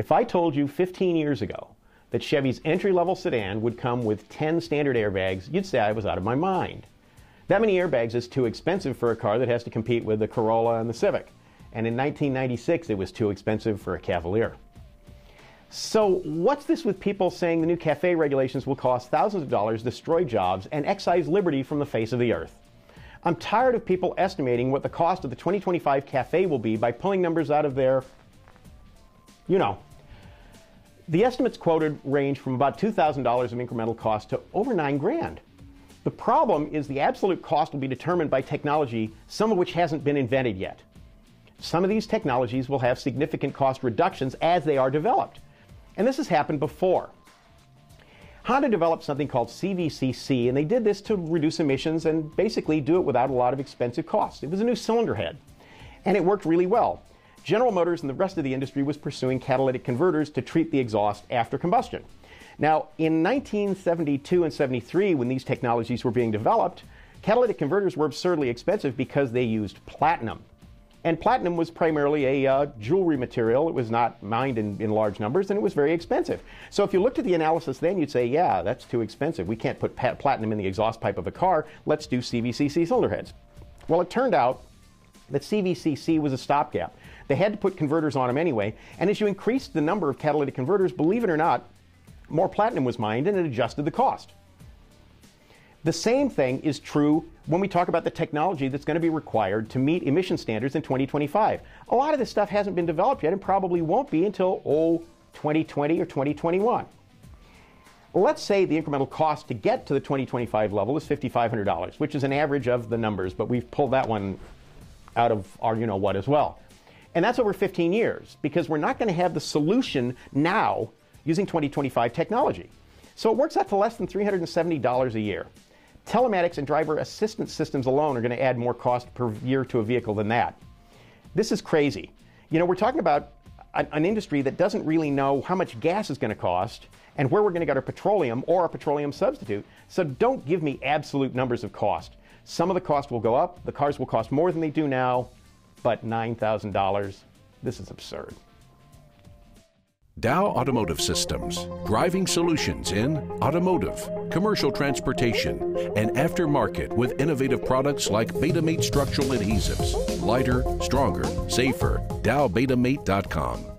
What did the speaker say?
If I told you 15 years ago that Chevy's entry-level sedan would come with 10 standard airbags, you'd say I was out of my mind. That many airbags is too expensive for a car that has to compete with the Corolla and the Civic. And in 1996, it was too expensive for a Cavalier. So what's this with people saying the new CAFE regulations will cost thousands of dollars, destroy jobs, and excise liberty from the face of the earth? I'm tired of people estimating what the cost of the 2025 CAFE will be by pulling numbers out of their, you know. The estimates quoted range from about $2,000 of incremental cost to over $9,000. The problem is the absolute cost will be determined by technology, some of which hasn't been invented yet. Some of these technologies will have significant cost reductions as they are developed. And this has happened before. Honda developed something called CVCC, and they did this to reduce emissions and basically do it without a lot of expensive costs. It was a new cylinder head, and it worked really well. General Motors and the rest of the industry was pursuing catalytic converters to treat the exhaust after combustion. Now, in 1972 and 73, when these technologies were being developed, catalytic converters were absurdly expensive because they used platinum. And platinum was primarily a jewelry material. It was not mined in large numbers, and it was very expensive. So if you looked at the analysis then, you'd say, yeah, that's too expensive. We can't put platinum in the exhaust pipe of a car. Let's do CVCC cylinder heads. Well, it turned out that CVCC was a stopgap. They had to put converters on them anyway, and as you increased the number of catalytic converters, believe it or not, more platinum was mined, and it adjusted the cost. The same thing is true when we talk about the technology that's going to be required to meet emission standards in 2025. A lot of this stuff hasn't been developed yet and probably won't be until, 2020 or 2021. Let's say the incremental cost to get to the 2025 level is $5,500, which is an average of the numbers, but we've pulled that one out of our you-know-what as well. And that's over 15 years, because we're not going to have the solution now using 2025 technology. So it works out to less than $370 a year. Telematics and driver assistance systems alone are going to add more cost per year to a vehicle than that. This is crazy. You know, we're talking about an industry that doesn't really know how much gas is going to cost and where we're going to get our petroleum or a petroleum substitute. So don't give me absolute numbers of cost. Some of the cost will go up. The cars will cost more than they do now, but $9,000, this is absurd. Dow Automotive Systems, driving solutions in automotive, commercial transportation, and aftermarket with innovative products like Betamate structural adhesives. Lighter, stronger, safer. DowBetamate.com.